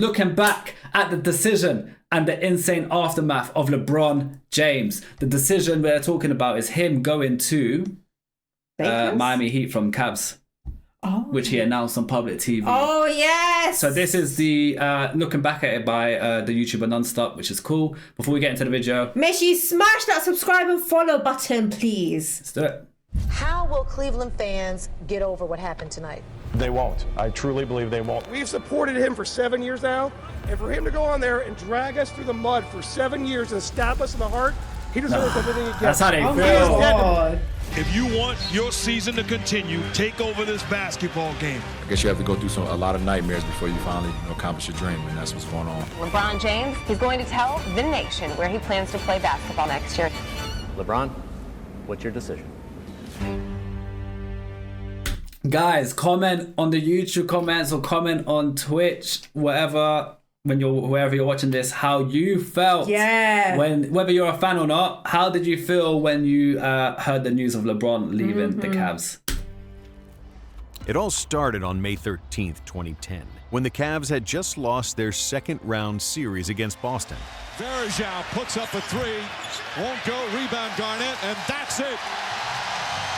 Looking back at the decision and the insane aftermath of LeBron James. The decision we're talking about is him going to Miami Heat from Cavs, which he announced on public TV. Oh, yes! So this is the looking back at it by the YouTuber Nonstop, which is cool. Before we get into the video, make sure you smash that subscribe and follow button, please. Let's do it. How will Cleveland fans get over what happened tonight? They won't. I truly believe they won't. We've supported him for 7 years now, and for him to go on there and drag us through the mud for 7 years and stab us in the heart, he deserves everything he gets. That's how they feel. If you want your season to continue, take over this basketball game. I guess you have to go through a lot of nightmares before you finally accomplish your dream, and that's what's going on. LeBron James, he's going to tell the nation where he plans to play basketball next year. LeBron, what's your decision? Guys, comment on the YouTube comments or comment on Twitch, wherever you're watching this, how you felt. Yeah. Whether you're a fan or not, how did you feel when you heard the news of LeBron leaving the Cavs? It all started on May 13th, 2010, when the Cavs had just lost their second-round series against Boston. Verjao puts up a three, won't go, rebound Garnett, and that's it.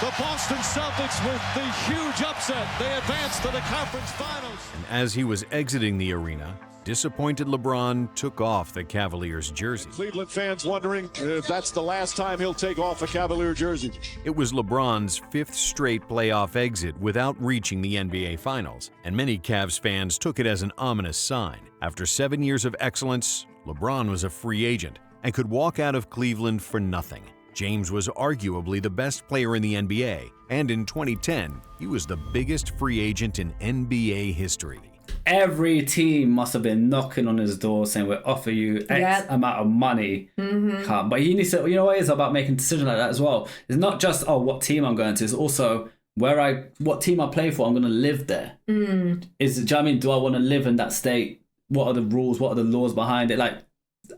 The Boston Celtics with the huge upset. They advance to the conference finals. And as he was exiting the arena, disappointed LeBron took off the Cavaliers jersey. Cleveland fans wondering if that's the last time he'll take off a Cavalier jersey. It was LeBron's fifth straight playoff exit without reaching the NBA Finals, and many Cavs fans took it as an ominous sign. After 7 years of excellence, LeBron was a free agent and could walk out of Cleveland for nothing. James was arguably the best player in the NBA, and in 2010, he was the biggest free agent in NBA history. Every team must have been knocking on his door saying, we'll offer you X amount of money. But he needs to, you know what it is about making a decision like that as well. It's not just, what team I'm going to, it's also what team I play for, I'm going to live there. Do you know what I mean? Do I want to live in that state? What are the rules? What are the laws behind it?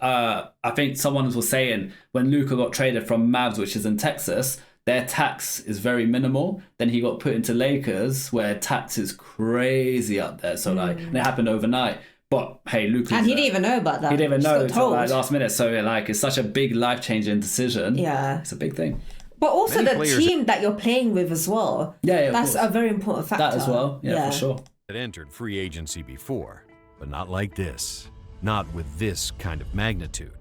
I think someone was saying when Luka got traded from Mavs, which is in Texas, their tax is very minimal. Then he got put into Lakers, where tax is crazy up there. So and it happened overnight. But hey, Luka, and he didn't even know about that. He didn't even know until last minute. So it's such a big life-changing decision. Yeah, it's a big thing. But also the team that you're playing with as well. Yeah, that's a very important factor. That as well. Yeah, for sure. It entered free agency before, but not like this. Not with this kind of magnitude.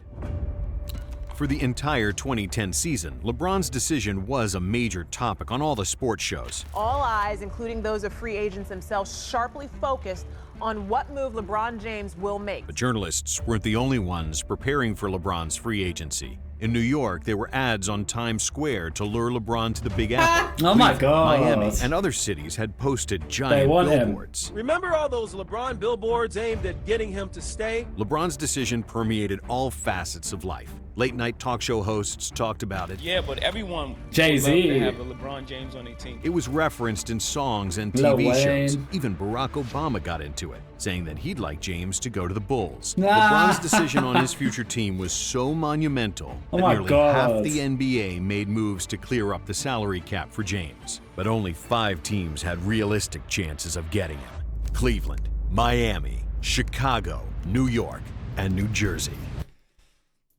For the entire 2010 season, LeBron's decision was a major topic on all the sports shows. All eyes, including those of free agents themselves, sharply focused on what move LeBron James will make. But journalists weren't the only ones preparing for LeBron's free agency. In New York, there were ads on Times Square to lure LeBron to the Big Apple. Oh my God. Miami and other cities had posted giant billboards. Remember all those LeBron billboards aimed at getting him to stay? LeBron's decision permeated all facets of life. Late-night talk show hosts talked about it. Yeah, but everyone Jay-Z would love to have a LeBron James on their team. It was referenced in songs and TV shows. Even Barack Obama got into it, saying that he'd like James to go to the Bulls. LeBron's decision on his future team was so monumental that nearly half the NBA made moves to clear up the salary cap for James. But only 5 teams had realistic chances of getting him: Cleveland, Miami, Chicago, New York, and New Jersey.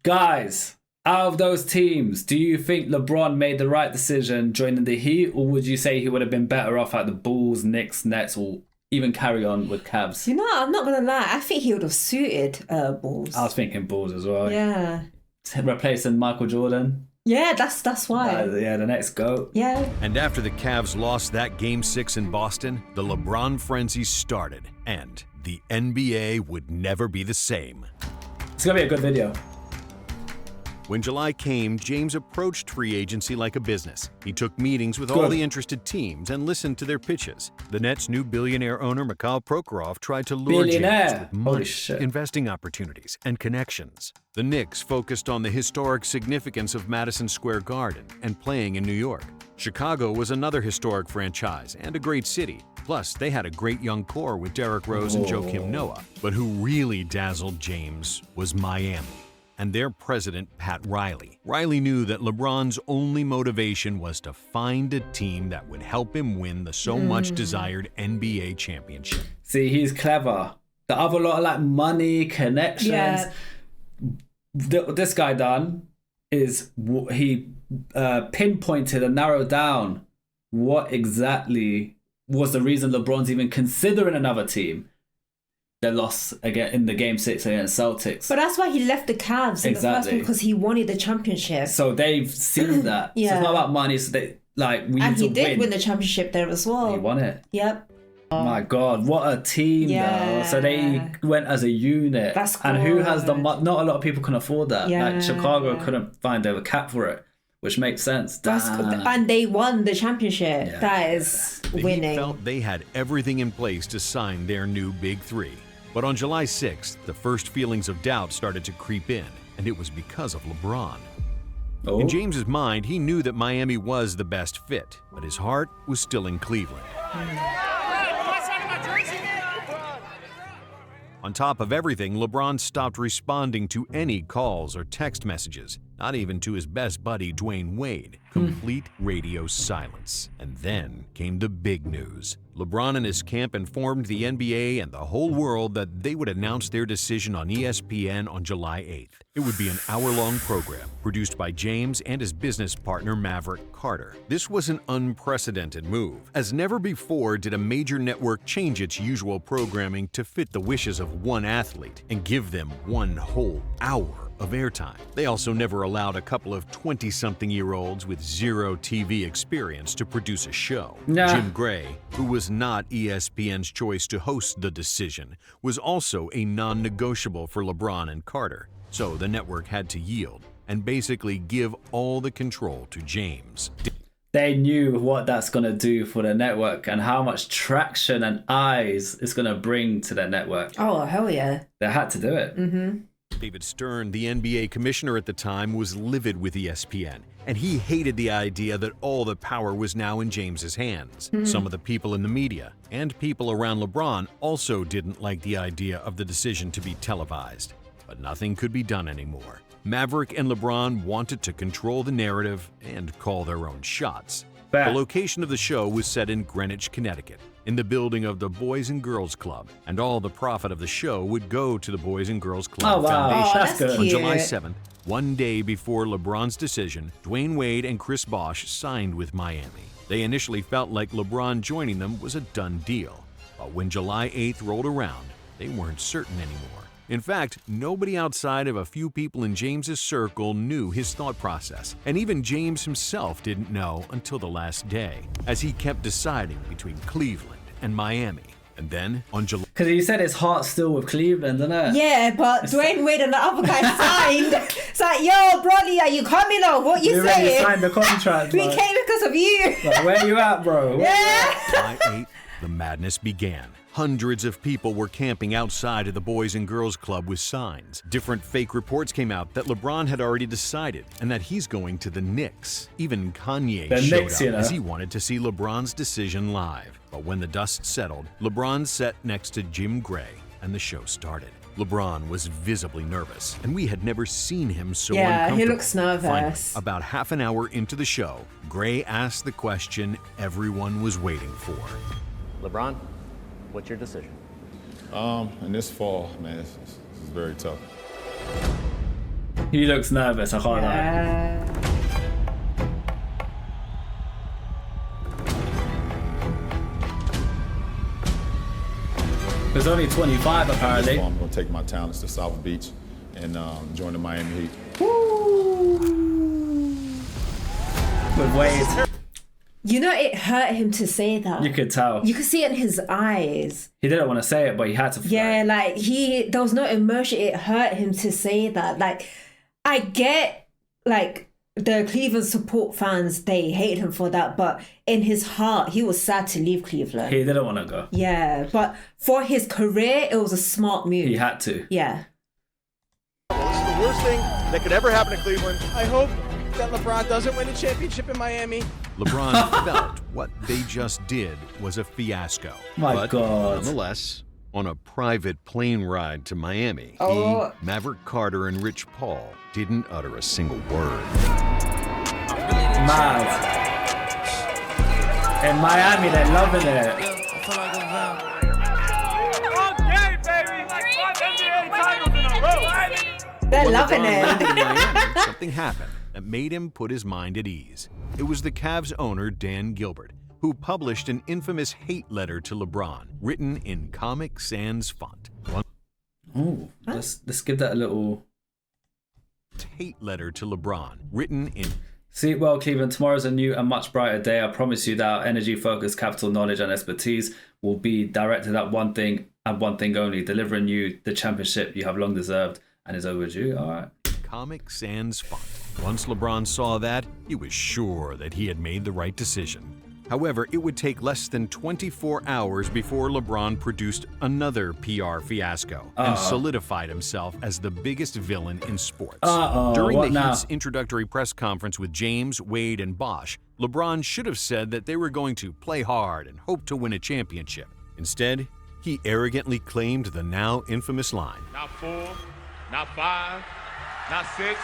Guys, out of those teams, do you think LeBron made the right decision joining the Heat, or would you say he would have been better off at the Bulls, Knicks, Nets, or even carry on with Cavs? You know, I'm not going to lie. I think he would have suited Bulls. I was thinking Bulls as well. Yeah. Replacing Michael Jordan. Yeah, that's why. The next GOAT. Yeah. And after the Cavs lost that Game 6 in Boston, the LeBron frenzy started, and the NBA would never be the same. It's going to be a good video. When July came, James approached free agency like a business. He took meetings with all the interested teams and listened to their pitches. The Nets' new billionaire owner, Mikhail Prokhorov, tried to lure James with money, investing opportunities, and connections. The Knicks focused on the historic significance of Madison Square Garden and playing in New York. Chicago was another historic franchise and a great city. Plus, they had a great young core with Derrick Rose and Joakim Noah. But who really dazzled James was Miami and their president, Pat Riley. Riley knew that LeBron's only motivation was to find a team that would help him win the so much desired NBA championship. See, he's clever. The other lot of like money, connections. Yeah. This guy done is he pinpointed and narrowed down what exactly was the reason LeBron's even considering another team. They lost again in the game 6 against Celtics. But that's why he left the Cavs in the first one, because he wanted the championship. So they've seen that. Yeah. So it's not about money. So they like we and need he to did win the championship there as well. He won it. Yep. My God, what a team though. So they went as a unit. That's good. And who has the not a lot of people can afford that. Yeah. Like Chicago couldn't find a cap for it, which makes sense. That's good. And they won the championship. Yeah. That is winning. Heat felt they had everything in place to sign their new Big Three. But on July 6th, the first feelings of doubt started to creep in, and it was because of LeBron. Oh. In James's mind, he knew that Miami was the best fit, but his heart was still in Cleveland. On top of everything, LeBron stopped responding to any calls or text messages, not even to his best buddy Dwayne Wade. Complete radio silence. And then came the big news. LeBron and his camp informed the NBA and the whole world that they would announce their decision on ESPN on July 8th. It would be an hour-long program produced by James and his business partner Maverick Carter. This was an unprecedented move, as never before did a major network change its usual programming to fit the wishes of one athlete and give them one whole hour of airtime. They also never allowed a couple of 20-something-year-olds with zero TV experience to produce a show. Nah. Jim Gray, who was not ESPN's choice to host the decision, was also a non-negotiable for LeBron and Carter. So the network had to yield and basically give all the control to James. They knew what that's going to do for the network and how much traction and eyes it's going to bring to the network. Oh, hell yeah. They had to do it. Mm-hmm. David Stern, the NBA commissioner at the time, was livid with ESPN, and he hated the idea that all the power was now in James's hands. Some of the people in the media and people around LeBron also didn't like the idea of the decision to be televised. But nothing could be done anymore. Maverick and LeBron wanted to control the narrative and call their own shots. The location of the show was set in Greenwich, Connecticut, in the building of the Boys and Girls Club, and all the profit of the show would go to the Boys and Girls Club Foundation. Oh, that's good. On July 7th, one day before LeBron's decision, Dwayne Wade and Chris Bosh signed with Miami. They initially felt like LeBron joining them was a done deal, but when July 8th rolled around, they weren't certain anymore. In fact, nobody outside of a few people in James's circle knew his thought process, and even James himself didn't know until the last day, as he kept deciding between Cleveland and Miami. And then, on July... Because he said his heart's still with Cleveland, isn't it? Yeah, but Dwayne Wade and the other guy signed. It's like, yo, Brody, are you coming or what you saying? We signed the contract. We came because of you. Like, where you at, bro? Yeah. July 8th, the madness began. Hundreds of people were camping outside of the Boys and Girls Club with signs. Different fake reports came out that LeBron had already decided and that he's going to the Knicks. Even Kanye showed up as he wanted to see LeBron's decision live. But when the dust settled, LeBron sat next to Jim Gray and the show started. LeBron was visibly nervous, and we had never seen him so uncomfortable. He looks nervous. Finally, about half an hour into the show, Gray asked the question everyone was waiting for. LeBron, what's your decision? In this fall, man, this is very tough. He looks nervous, I can't lie. There's only 25 apparently. This fall, I'm going to take my talents to South Beach and join the Miami Heat. With Wade. You know, it hurt him to say that. You could tell. You could see it in his eyes. He didn't want to say it, but he had to. Yeah, like there was no emotion. It hurt him to say that. Like, I get, like, the Cleveland support fans, they hate him for that, but in his heart, he was sad to leave Cleveland. He didn't want to go. Yeah, but for his career, it was a smart move. He had to. Yeah. This is the worst thing that could ever happen to Cleveland. I hope that LeBron doesn't win a championship in Miami. LeBron felt what they just did was a fiasco. My God. Nonetheless, on a private plane ride to Miami, Oh. he, Maverick Carter, and Rich Paul didn't utter a single word. Mad. In Miami, they're loving it. Okay, baby. They're When loving LeBron it. landed in Miami, something happened that made him put his mind at ease. It was the Cavs owner, Dan Gilbert, who published an infamous hate letter to LeBron, written in Comic Sans font. Oh, let's give that a little hate letter to LeBron, written in. See, well, Cleveland, tomorrow's a new and much brighter day. I promise you that our energy, focus, capital, knowledge, and expertise will be directed at one thing and one thing only: delivering you the championship you have long deserved and is overdue. All right. Comic Sans font. Once LeBron saw that, he was sure that he had made the right decision. However, it would take less than 24 hours before LeBron produced another PR fiasco and solidified himself as the biggest villain in sports. During the Heat's introductory press conference with James, Wade, and Bosh, LeBron should have said that they were going to play hard and hope to win a championship. Instead, he arrogantly claimed the now infamous line. Not 4, not 5, not 6.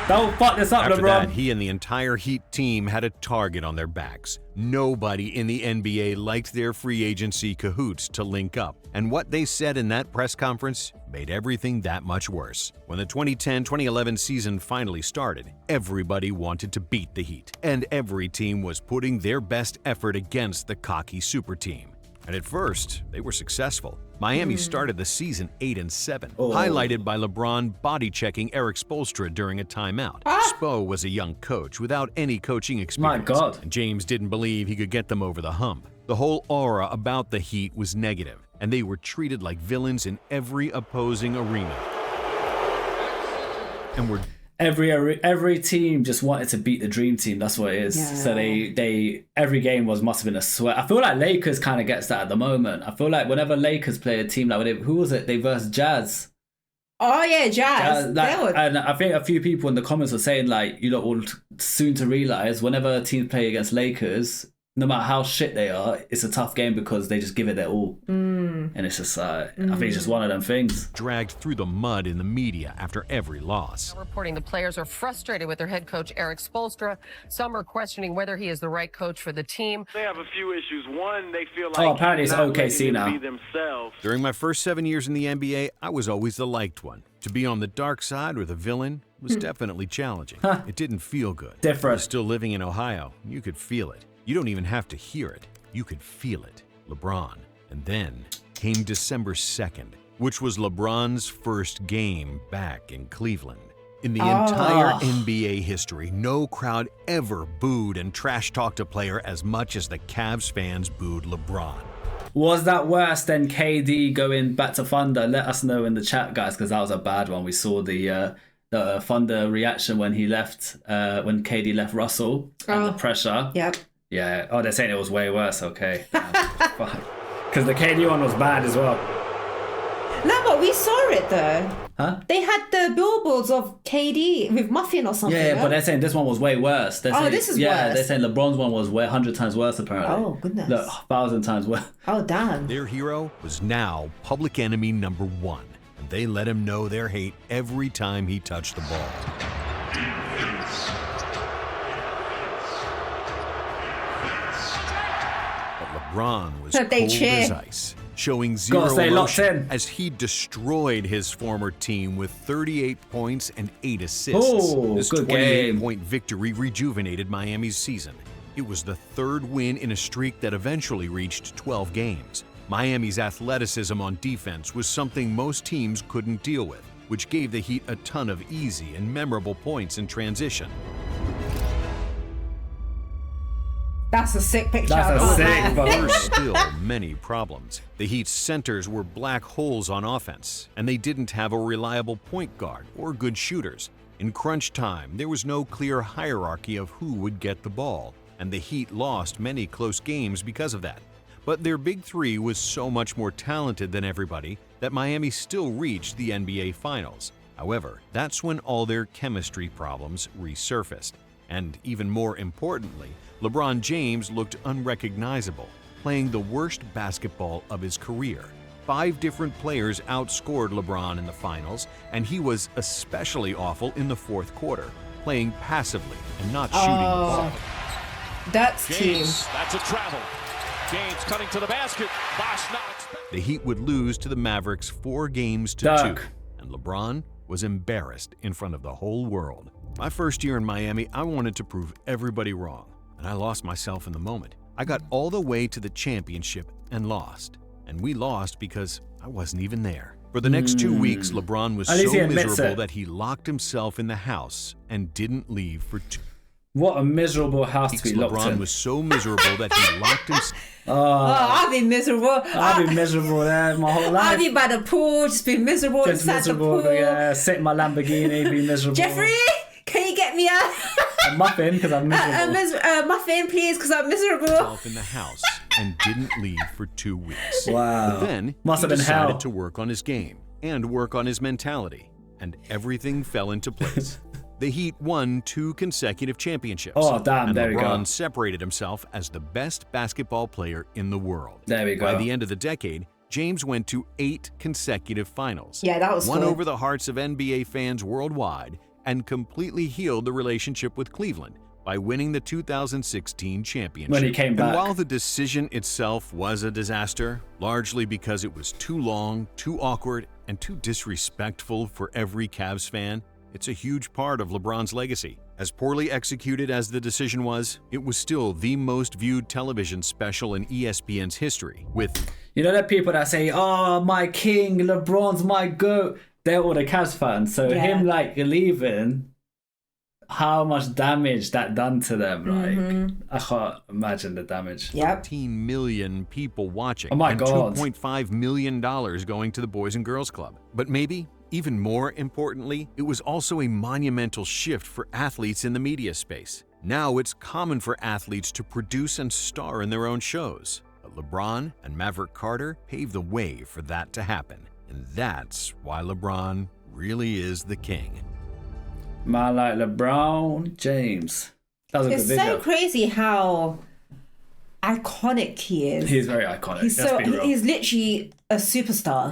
Don't fuck this up, After LeBron. that, he and the entire Heat team had a target on their backs. Nobody in the NBA liked their free agency cahoots to link up, and what they said in that press conference made everything that much worse. When the 2010-2011 season finally started, everybody wanted to beat the Heat, and every team was putting their best effort against the cocky super team. And at first, they were successful. Miami started the season 8-7, highlighted by LeBron body-checking Eric Spoelstra during a timeout. Spo was a young coach without any coaching experience. My God. And James didn't believe he could get them over the hump. The whole aura about the Heat was negative, and they were treated like villains in every opposing arena. And were Every team just wanted to beat the dream team. That's what it is. Yeah. So they every game must have been a sweat. I feel like Lakers kind of gets that at the moment. I feel like whenever Lakers play a team like who was it? They versed Jazz. Oh yeah, Jazz. And I think a few people in the comments were saying like, you know, all soon to realize whenever teams play against Lakers, no matter how shit they are, it's a tough game because they just give it their all. And it's just, I think it's just one of them things. dragged through the mud in the media after every loss. Reporting the players are frustrated with their head coach, Eric Spoelstra. Some are questioning whether he is the right coach for the team. They have a few issues. One, they feel like apparently it's not OKC letting them now. be themselves. During my first 7 years in the NBA, I was always the liked one. To be on the dark side or the villain was definitely challenging. It didn't feel good. Different. I was still living in Ohio. You could feel it. You don't even have to hear it. You could feel it. LeBron. And then came December 2nd, which was LeBron's first game back in Cleveland. In the entire NBA history, no crowd ever booed and trash-talked a player as much as the Cavs fans booed LeBron. Was that worse than KD going back to Thunder? Let us know in the chat, guys, because that was a bad one. We saw the Thunder reaction when he left, when KD left Russell, and the pressure. Yep. Yeah. Oh, they're saying it was way worse. Okay. Because the KD one was bad as well. No, but we saw it though. Huh? They had the billboards of KD with Muffin or something. Yeah, but they're saying this one was way worse. They're saying, this is worse. worse. They're saying LeBron's one was way 100 times worse, apparently. Oh, goodness. Look, 1,000 times worse. Oh, damn. Their hero was now public enemy number one, and they let him know their hate every time he touched the ball. But LeBron was cold as ice, showing zero emotion as he destroyed his former team with 38 points and 8 assists. This 28-point victory rejuvenated Miami's season. It was the third win in a streak that eventually reached 12 games. Miami's athleticism on defense was something most teams couldn't deal with, which gave the Heat a ton of easy and memorable points in transition. That's a sick picture. That's a sick There were still many problems. The Heat's centers were black holes on offense, and they didn't have a reliable point guard or good shooters. In crunch time, there was no clear hierarchy of who would get the ball, and the Heat lost many close games because of that. But their big three was so much more talented than everybody that Miami still reached the NBA Finals. However, that's when all their chemistry problems resurfaced. And even more importantly, LeBron James looked unrecognizable, playing the worst basketball of his career. 5 different players outscored LeBron in the finals, and he was especially awful in the fourth quarter, playing passively and not shooting the ball. That's team. That's a travel. James cutting to the basket. Bosh not expected. The Heat would lose to the Mavericks 4 games to 2, and LeBron was embarrassed in front of the whole world. My first year in Miami, I wanted to prove everybody wrong, and I lost myself in the moment. I got all the way to the championship and lost. And we lost because I wasn't even there. For the next 2 weeks, LeBron was so miserable that he locked himself in the house and didn't leave for 2 What a miserable house to be locked LeBron in. was so miserable that he locked himself. I've been miserable. I've been miserable there my whole life. I've been by the pool, just been miserable Just inside miserable, the pool. yeah. Sit in my Lamborghini, be miserable. Jeffrey, can you get me a muffin because I'm miserable. a muffin, please, because I'm miserable. Himself in the house and didn't leave for 2 weeks. Wow. But then Must he have been decided hell. to work on his game and work on his mentality, and everything fell into place. The Heat won 2 consecutive championships. Oh, damn, and there we LeBron go. separated himself as the best basketball player in the world. There we go. By the end of the decade, James went to 8 consecutive finals. Yeah, that was won cool. over the hearts of NBA fans worldwide and completely healed the relationship with Cleveland by winning the 2016 championship. When he came back. And while the decision itself was a disaster, largely because it was too long, too awkward, and too disrespectful for every Cavs fan, it's a huge part of LeBron's legacy. As poorly executed as the decision was, it was still the most viewed television special in ESPN's history, with... You know, there are people that say, oh, my king, LeBron's my GOAT. They're all the Cavs fans. So him, like, leaving, how much damage that done to them. Like, I can't imagine the damage. 13 million people watching. Oh my and God. $2.5 million going to the Boys and Girls Club. But maybe, even more importantly, it was also a monumental shift for athletes in the media space. Now it's common for athletes to produce and star in their own shows. But LeBron and Maverick Carter paved the way for that to happen. And that's why LeBron really is the king. Man, like LeBron James. That was a It's good video. so crazy how iconic he is. He's very iconic. He's Let's be real. he's literally a superstar.